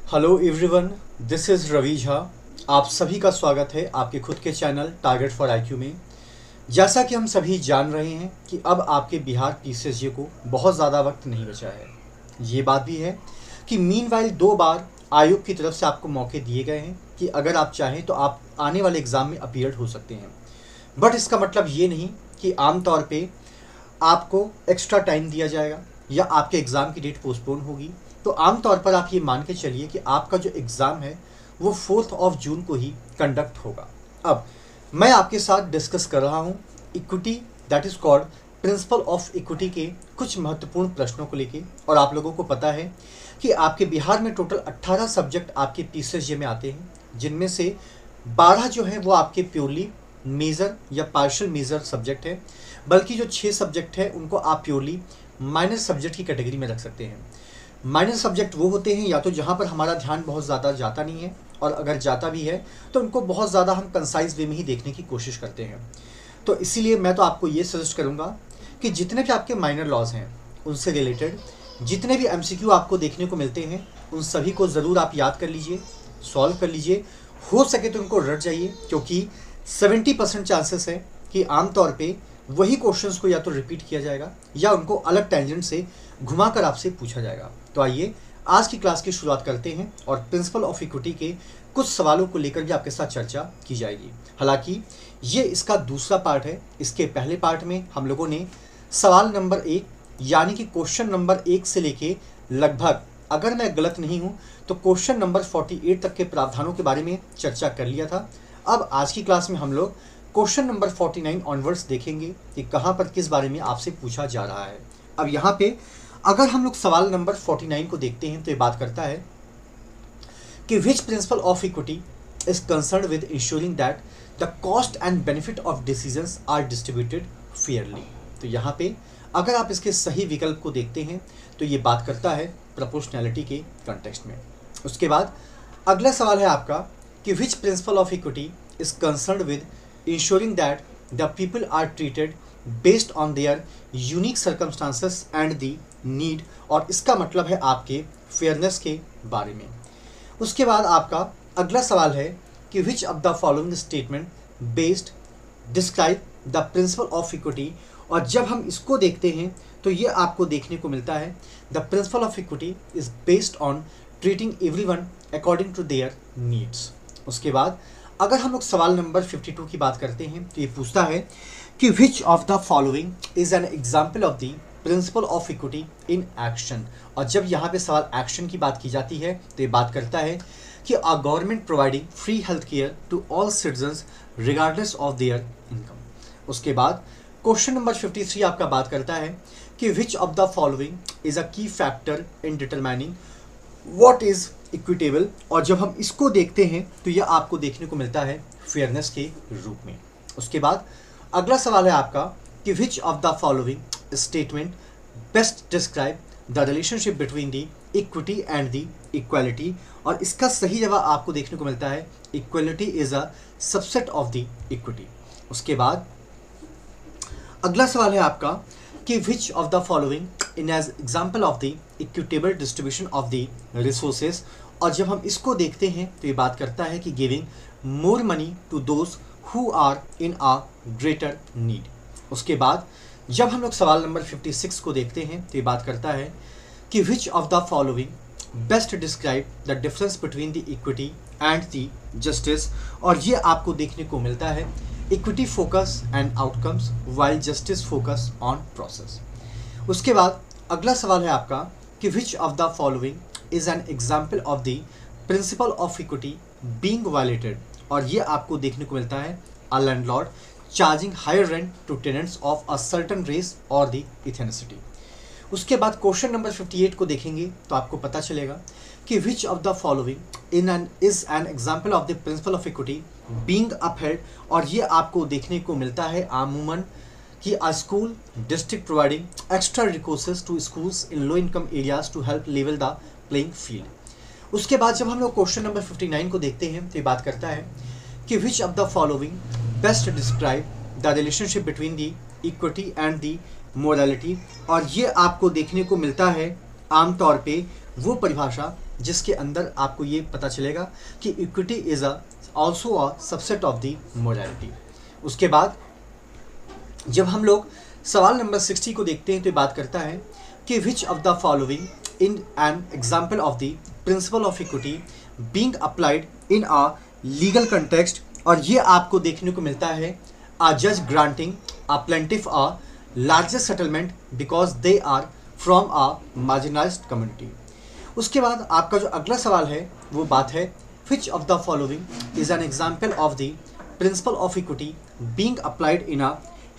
Hello everyone, this is Ravi Jha. आप सभी का स्वागत है आपके खुद के चैनल टारगेट फॉर आईक्यू में। जैसा कि हम सभी जान रहे हैं कि अब आपके बिहार पीसीएसजे को बहुत ज़्यादा वक्त नहीं बचा है। ये बात भी है कि मीनवाइल 2 बार आयोग की तरफ से आपको मौके दिए गए हैं कि अगर आप चाहें तो आप आने वाले एग्ज़ाम में अपीयर हो सकते हैं। बट इसका मतलब ये नहीं कि आमतौर पे आपको एक्स्ट्रा टाइम दिया जाएगा या आपके एग्ज़ाम की डेट पोस्टपोन होगी। तो आमतौर पर आप ये मान के चलिए कि आपका जो एग्ज़ाम है वो 4 जून को ही कंडक्ट होगा। अब मैं आपके साथ डिस्कस कर रहा हूँ equity, that is called principal of equity के कुछ महत्वपूर्ण प्रश्नों को लेके। और आप लोगों को पता है कि आपके बिहार में टोटल 18 सब्जेक्ट आपके पीसीएसजे में आते हैं, जिनमें से 12 जो हैं वो आपके प्योरली मेजर या पार्शियल मेजर सब्जेक्ट है, बल्कि जो 6 सब्जेक्ट है उनको आप प्योरली माइनर सब्जेक्ट की कैटेगरी में रख सकते हैं। माइनर सब्जेक्ट वो होते हैं या तो जहाँ पर हमारा ध्यान बहुत ज़्यादा जाता नहीं है, और अगर जाता भी है तो उनको बहुत ज़्यादा हम कंसाइज वे में ही देखने की कोशिश करते हैं। तो इसीलिए मैं तो आपको ये सजेस्ट करूँगा कि जितने भी आपके माइनर लॉज हैं उनसे रिलेटेड जितने भी एमसीक्यू आपको देखने को मिलते हैं उन सभी को ज़रूर आप याद कर लीजिए, सॉल्व कर लीजिए। हो सके तो उनको रट जाइए, क्योंकि 70% चांसेस है कि आमतौर पे वही क्वेश्चंस को या तो रिपीट किया जाएगा या उनको अलग टेंजेंट से घुमाकर आपसे पूछा जाएगा। तो आइए आज की क्लास की शुरुआत करते हैं और प्रिंसिपल ऑफ इक्विटी के कुछ सवालों को लेकर भी आपके साथ चर्चा की जाएगी। हालांकि ये इसका दूसरा पार्ट है। इसके पहले पार्ट में हम लोगों ने सवाल नंबर 1 यानी कि क्वेश्चन नंबर 1 से लेके लगभग, अगर मैं गलत नहीं हूँ तो क्वेश्चन नंबर 48 तक के प्रावधानों के बारे में चर्चा कर लिया था। अब आज की क्लास में हम लोग क्वेश्चन नंबर 49 ऑनवर्ड्स देखेंगे कि कहाँ पर किस बारे में आपसे पूछा जा रहा है। अब यहाँ पे अगर हम लोग सवाल नंबर 49 को देखते हैं तो ये बात करता है कि which principle of equity is concern with ensuring that the cost and benefit of decisions are distributed fairly. तो यहाँ पे अगर आप इसके सही विकल्प को देखते हैं तो ये बात करता है प्रोपोर्शनैलिटी के कंटेक्स्ट में। उसके बाद अगला सवाल है आपका कि which principle of equity is concern with ensuring that the people are treated based on their unique circumstances and the need, और इसका मतलब है आपके फेयरनेस के बारे में। उसके बाद आपका अगला सवाल है कि which of the following statement based describe the principle of equity, और जब हम इसको देखते हैं तो ये आपको देखने को मिलता है the principle of equity is based on treating everyone according to their needs। उसके बाद अगर हम लोग सवाल नंबर 52 की बात करते हैं तो ये पूछता है कि which of the following is an example of the principle of equity in action. और जब यहाँ पे सवाल एक्शन की बात की जाती है तो ये बात करता है कि a government providing free health care to all citizens regardless of their income. उसके बाद क्वेश्चन नंबर 53 आपका बात करता है कि which of the following is a key factor in determining what is equitable, और जब हम इसको देखते हैं तो यह आपको देखने को मिलता है फेयरनेस के रूप में। उसके बाद अगला सवाल है आपका कि which of the following statement best describe the relationship between the equity and the equality, और इसका सही जवाब आपको देखने को मिलता है equality is a subset of the equity. उसके बाद अगला सवाल है आपका कि which of the following in as example of the equitable distribution of the resources, और जब हम इसको देखते हैं तो ये बात करता है कि giving more money to those who are in a greater need. उसके बाद जब हम लोग सवाल नंबर 56 को देखते हैं तो ये बात करता है कि which of the following best describe the difference between the equity and the justice, और ये आपको देखने को मिलता है equity focus and outcomes while justice focus on process. उसके बाद अगला सवाल है आपका कि which of the following is an example of the principle of equity being violated, और ये आपको देखने को मिलता है a landlord charging higher rent to tenants of a certain race or the ethnicity. उसके बाद क्वेश्चन नंबर 58 को देखेंगे तो आपको पता चलेगा कि which of the following is an example of the principle of equity being upheld, और ये आपको देखने को मिलता है आमूमन कि a school district providing extra resources to schools in low income areas to help level the playing field। उसके बाद जब हम लोग क्वेश्चन नंबर 59 को देखते हैं तो ये बात करता है कि which of the following best describe the relationship between the equity and the morality, और ये आपको देखने को मिलता है आमतौर पे वो परिभाषा जिसके अंदर आपको ये पता चलेगा कि equity is also a subset of the morality. उसके बाद जब हम लोग सवाल नंबर 60 को देखते हैं तो ये बात करता है कि which of the following in an example of the principle of equity being applied in a legal context. और ये आपको देखने को मिलता है अ जज granting a plaintiff a largest settlement because they are from a marginalised community. उसके बाद आपका जो अगला सवाल है वो बात है which of the following is an example of the principle of equity being applied in a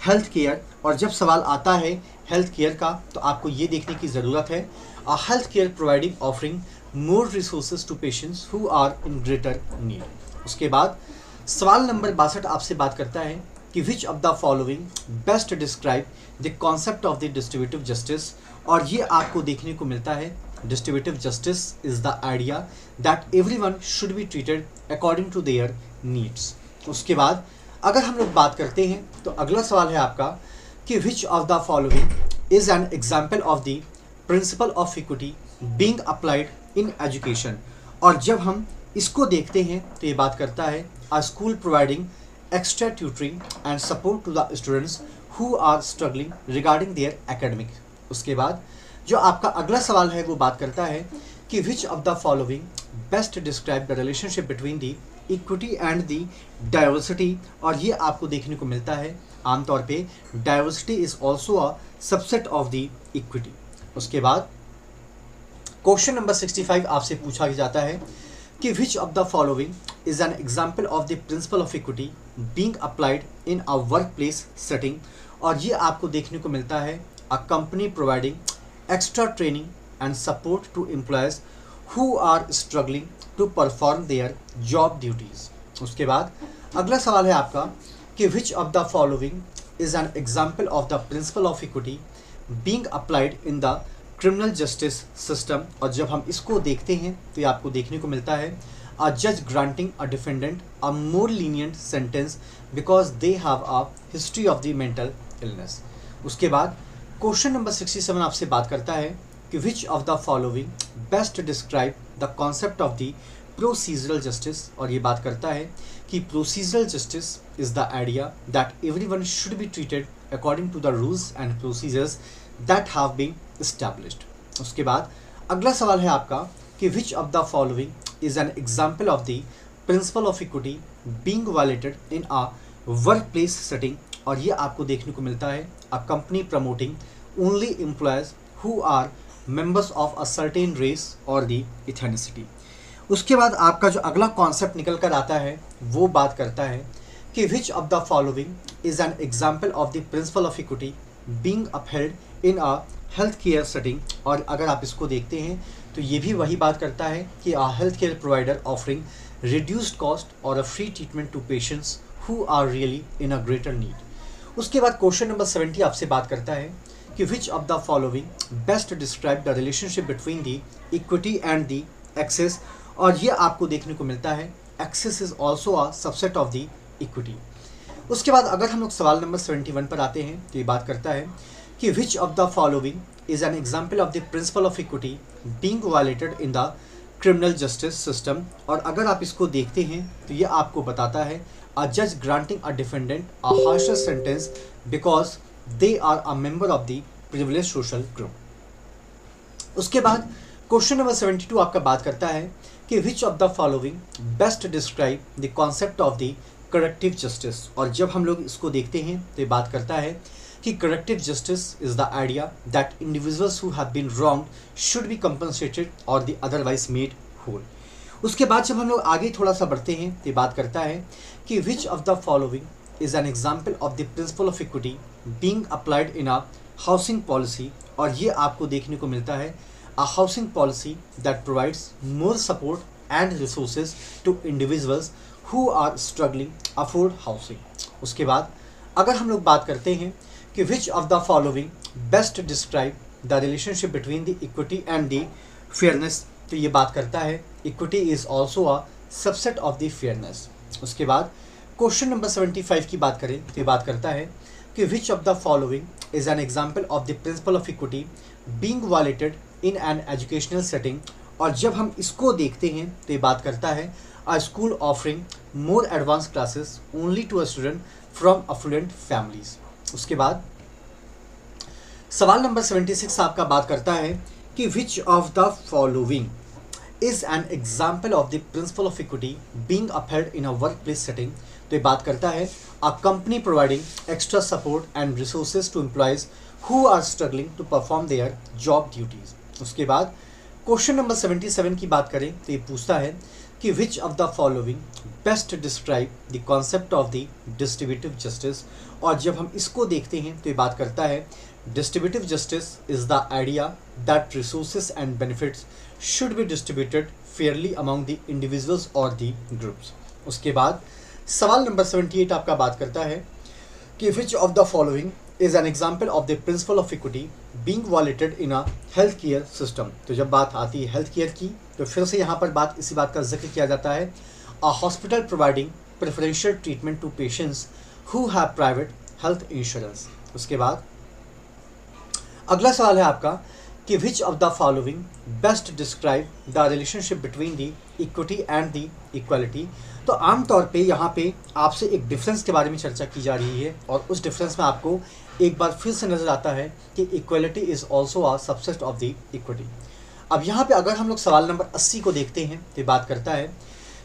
health care. और जब सवाल आता है हेल्थ केयर का तो आपको ये देखने की ज़रूरत है a health care providing offering more resources to patients who are in greater need. उसके बाद सवाल नंबर 62 आपसे बात करता है कि which of the following best describe the concept of the distributive justice. और ये आपको देखने को मिलता है distributive justice is the idea that everyone should be treated according to their needs. उसके बाद अगर हम लोग बात करते हैं तो अगला सवाल है आपका कि which of the following is an example of the principle of equity being applied in education. और जब हम इसको देखते हैं तो ये बात करता है a school providing extra tutoring and support to the students who are struggling regarding their academic. उसके बाद जो आपका अगला सवाल है वो बात करता है कि which of the following best describe the relationship between the equity and the diversity. और ये आपको देखने को मिलता है आमतौर पे diversity is also a subset of the equity. उसके बाद क्वेश्चन नंबर 65 आपसे पूछा जाता है कि which of the following is an example of the principle of equity being applied in a work place setting. और ये आपको देखने को मिलता है a company providing extra training and support to employees who are struggling to perform their job duties. उसके बाद अगला सवाल है आपका कि which of the following is an example of the principle of equity being applied in the criminal justice system. और जब हम इसको देखते हैं तो ये आपको देखने को मिलता है अ जज granting a defendant a more lenient sentence because they have a history of the mental illness. उसके बाद क्वेश्चन नंबर 67 आपसे बात करता है कि which of the following best describe the concept of the procedural justice. और ये बात करता है कि procedural justice is the idea that everyone should be treated according to the rules and procedures that have been established. उसके बाद अगला सवाल है आपका कि which of the following is an example of the principle of equity being violated in a work place setting. और ये आपको देखने को मिलता है a company promoting only employees who are members of a certain race or the ethnicity. उसके बाद आपका जो अगला कॉन्सेप्ट निकल कर आता है वो बात करता है कि which of the following is an example of the principle of equity being upheld in a health care setting. और अगर आप इसको देखते हैं तो ये भी वही बात करता है कि a health care provider offering reduced cost और a free treatment to patients who are really in a greater need. उसके बाद क्वेश्चन नंबर 70 आपसे बात करता है कि which of the following best describe the relationship between the equity and the access. और ये आपको देखने को मिलता है access is also a subset of the equity. उसके बाद अगर हम लोग सवाल नंबर 71 पर आते हैं तो ये बात करता है कि which of the following is an example of the principle of equity being violated in the criminal justice system. और अगर आप इसको देखते हैं तो ये आपको बताता है अ जज granting a defendant a harsher sentence because they are a member of the privilege social group. उसके बाद क्वेश्चन नंबर 72 आपका बात करता है कि which of the following best describe the concept of the corrective justice. और जब हम लोग इसको देखते हैं तो ये बात करता है कि corrective justice is the idea that individuals who have been wronged should be compensated or the otherwise made whole. उसके बाद जब हम लोग आगे थोड़ा सा बढ़ते हैं तो ये बात करता है कि which of the following is an example of the principle of equity being applied in a housing policy. और ये आपको देखने को मिलता है a housing policy that provides more support and resources to individuals who are struggling afford housing. उसके बाद अगर हम लोग बात करते हैं कि which of the following best describe the relationship between the equity and the fairness. तो ये बात करता है equity is also a subset of the fairness. उसके बाद क्वेश्चन नंबर 75 की बात करें तो ये बात करता है कि which of the following is an example of the principle of equity being violated in an educational setting. और जब हम इसको देखते हैं तो ये बात करता है a school offering more advance classes only to a student from affluent families. उसके बाद सवाल नंबर 76 आपका बात करता है कि which of the following is an example of the principle of equity being upheld in a work place setting. तो ये बात करता है a company providing extra support and resources to employees who are struggling to perform their job duties. उसके बाद question number 77 की बात करें तो ये पूछता है कि which of the following best describe the concept of the distributive justice. और जब हम इसको देखते हैं तो ये बात करता है distributive justice is the idea that resources and benefits should be distributed Fairlie among the individuals और द ग्रुप्स। उसके बाद सवाल नंबर 78 आपका बात करता है कि which of the following is an example of the principle of equity being violated in a health care system. तो जब बात आती है हेल्थ केयर की तो फिर से यहाँ पर इसी बात का जिक्र किया जाता है a hospital providing preferential treatment to patients who have private health insurance. उसके बाद अगला सवाल है आपका कि which of the following best describe the relationship between the equity and the equality. तो आमतौर पे यहाँ पे आपसे एक डिफरेंस के बारे में चर्चा की जा रही है और उस डिफरेंस में आपको एक बार फिर से नज़र आता है कि equality is also a subset of the equity. अब यहाँ पे अगर हम लोग सवाल नंबर 80 को देखते हैं तो बात करता है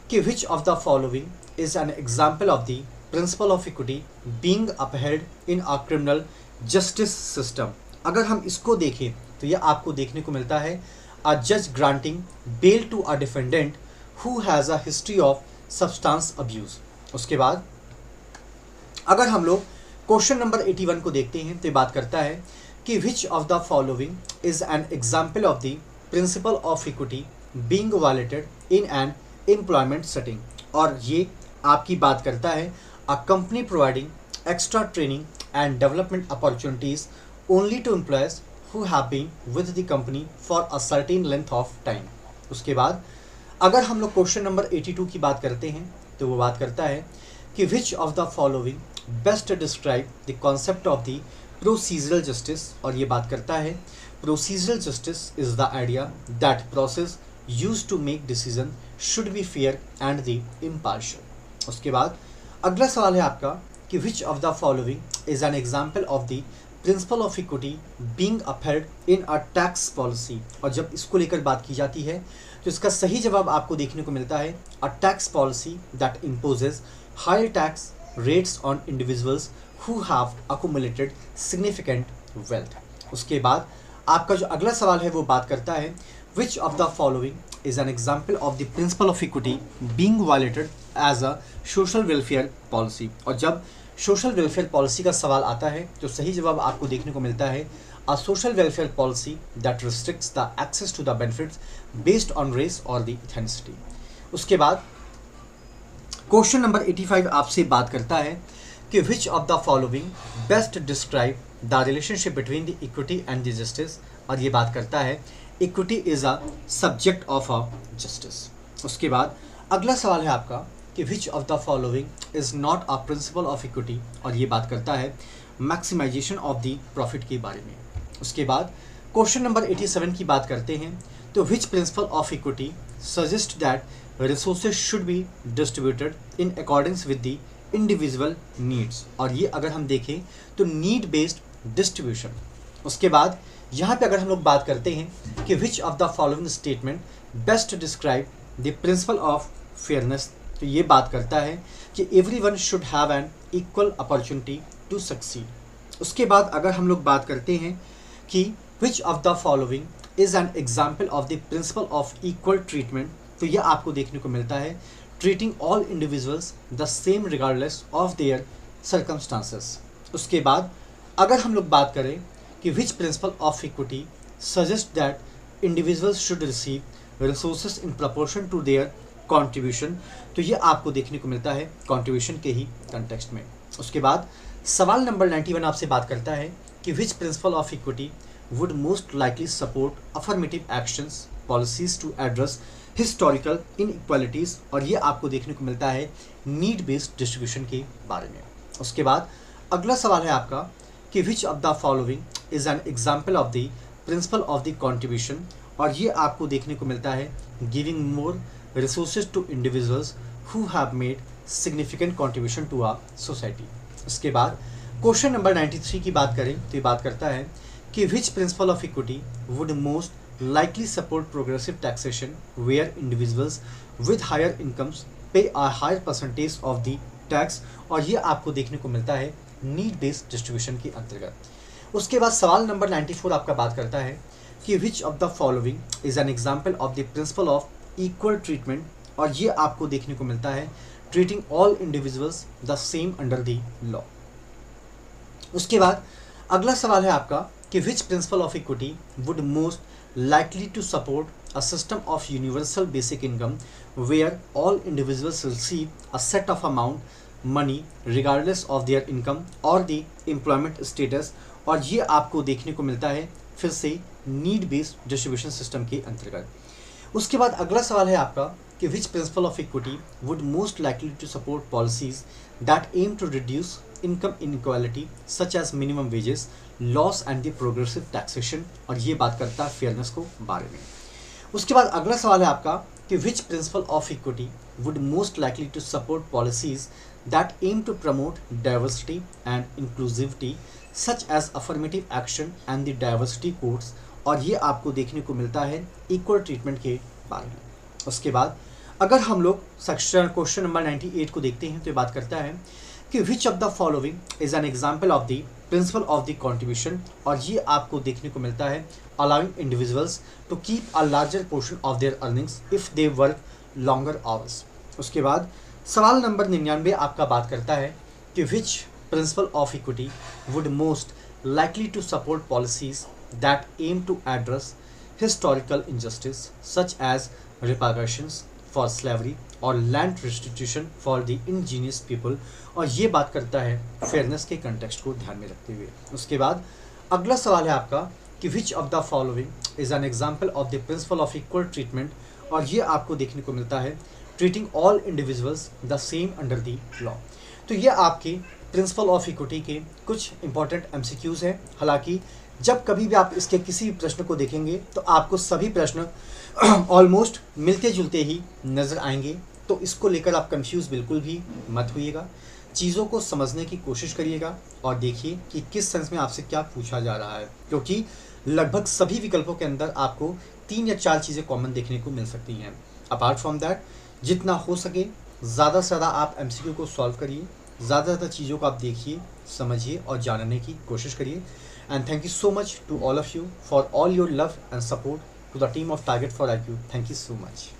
कि which of the following is an example of the principle of equity being upheld in a criminal justice system. अगर हम इसको देखें तो यह आपको देखने को मिलता है अ जज granting bail to a defendant who has a history of substance abuse. उसके बाद अगर हम लोग क्वेश्चन नंबर 81 को देखते हैं तो बात करता है कि which of the following is an example of the principle of equity being violated in an employment setting. और ये आपकी बात करता है a company providing extra training and development opportunities only to employees who have been with the company for a certain length of time. उसके बाद अगर हम लोग क्वेश्चन नंबर 82 की बात करते हैं तो वो बात करता है कि which of the following best describe the concept of the procedural justice. और ये बात करता है procedural justice is the idea that process use to make decision should be fair and the impartial. उसके बाद अगला सवाल है आपका कि which of the following is an example of the principle of equity being upheld in a tax policy. और जब इसको लेकर बात की जाती है तो इसका सही जवाब आपको देखने को मिलता है अ tax policy that imposes high tax rates on individuals who have accumulated significant wealth. उसके बाद आपका जो अगला सवाल है वो बात करता है which of the following is an example of the principle of equity being violated as a social welfare policy. और जब सोशल वेलफेयर पॉलिसी का सवाल आता है तो सही जवाब आपको देखने को मिलता है a social welfare policy that restricts the access to the benefits based on race or the ethnicity. उसके बाद क्वेश्चन नंबर 85 आपसे बात करता है कि which of the following best describe the relationship between the equity and the justice. और ये बात करता है equity is a subject of a justice. उसके बाद अगला सवाल है आपका कि which of the following is not a principal of equity. और ये बात करता है मैक्सिमाइजेशन ऑफ द प्रॉफिट के बारे में। उसके बाद क्वेश्चन नंबर 87 की बात करते हैं तो विच principle of equity suggest that resources should be distributed in according with the individual needs. और ये अगर हम देखें तो नीड बेस्ड डिस्ट्रीब्यूशन। उसके बाद यहाँ पे अगर हम लोग बात करते हैं कि which of the following statement best describe the principle of fairness. तो ये बात करता है कि everyone should have an equal opportunity to succeed. उसके बाद अगर हम लोग बात करते हैं कि which of the following is an example of the principle of equal treatment. तो यह आपको देखने को मिलता है treating all individuals the same regardless of their circumstances. उसके बाद अगर हम लोग बात करें कि which principle of equity suggest that individuals should receive resources in proportion to their contribution. तो ये आपको देखने को मिलता है कॉन्ट्रीब्यूशन के ही कंटेक्स्ट में। उसके बाद सवाल नंबर 91 आपसे बात करता है कि which principle of equity would most likely support affirmative actions policies to address historical inequalities. और ये आपको देखने को मिलता है नीड बेस्ड डिस्ट्रीब्यूशन के बारे में। उसके बाद अगला सवाल है आपका कि which of the following is an example of the principle of the contribution. और ये आपको देखने को मिलता है giving more resources to individuals who have made significant contribution to our society. इसके बाद क्वेश्चन नंबर 93 की बात करें तो ये बात करता है कि which principle of equity would most likely support progressive taxation where individuals with higher incomes pay a higher percentage of the tax, और ये आपको देखने को मिलता है नीड बेस्ड डिस्ट्रीब्यूशन के अंतर्गत। उसके बाद सवाल नंबर 94 आपका बात करता है कि which of the following is an example of the principle of equal treatment, और ये आपको देखने को मिलता है treating all individuals the same under the law. उसके बाद अगला सवाल है आपका कि which principle of equity would most likely to support a system of universal basic income where all individuals receive a set of amount money regardless of their income और the employment status, और ये आपको देखने को मिलता है फिर से नीड बेस्ड डिस्ट्रीब्यूशन सिस्टम के अंतर्गत। उसके बाद अगला सवाल है आपका कि which principle of equity would most likely to support policies that aim to reduce income inequality such as minimum wages laws and the progressive taxation, और ये बात करता है फेयरनेस को बारे में। उसके बाद अगला सवाल है आपका कि which principle of equity would most likely to support policies that aim to promote diversity and inclusivity such as affirmative action and the diversity codes, और ये आपको देखने को मिलता है इक्वल ट्रीटमेंट के बारे में। उसके बाद अगर हम लोग सेक्शन क्वेश्चन नंबर 98 को देखते हैं तो ये बात करता है कि which of the following is an example of the principle of the contribution, और ये आपको देखने को मिलता है allowing individuals to keep a larger portion of their earnings if they work longer hours. उसके बाद सवाल नंबर 99 आपका बात करता है कि which principle of equity would most likely to support policies that aim to address historical injustice such as repercussions for slavery और land restitution for the indigenous people, और ये बात करता है फेयरनेस के कंटेक्स्ट को ध्यान में रखते हुए। उसके बाद अगला सवाल है आपका कि which of the following is an example of the principle of equal treatment, और ये आपको देखने को मिलता है treating all individuals the same under the law. तो ये आपके प्रिंसिपल ऑफ इक्विटी के कुछ इंपॉर्टेंट MCQs हैं। हालांकि जब कभी भी आप इसके किसी भी प्रश्न को देखेंगे तो आपको सभी प्रश्न ऑलमोस्ट मिलते जुलते ही नज़र आएंगे, तो इसको लेकर आप कंफ्यूज बिल्कुल भी मत होइएगा। चीज़ों को समझने की कोशिश करिएगा और देखिए कि किस सेंस में आपसे क्या पूछा जा रहा है, क्योंकि लगभग सभी विकल्पों के अंदर आपको 3 या 4 चीज़ें कॉमन देखने को मिल सकती हैं। अपार्ट फ्रॉम दैट जितना हो सके ज़्यादा से ज़्यादा आप MCQ को सॉल्व करिए, ज़्यादा चीज़ों को आप देखिए, समझिए और जानने की कोशिश करिए। And thank you so much to all of you for all your love and support to the team of Target for IQ. Thank you so much.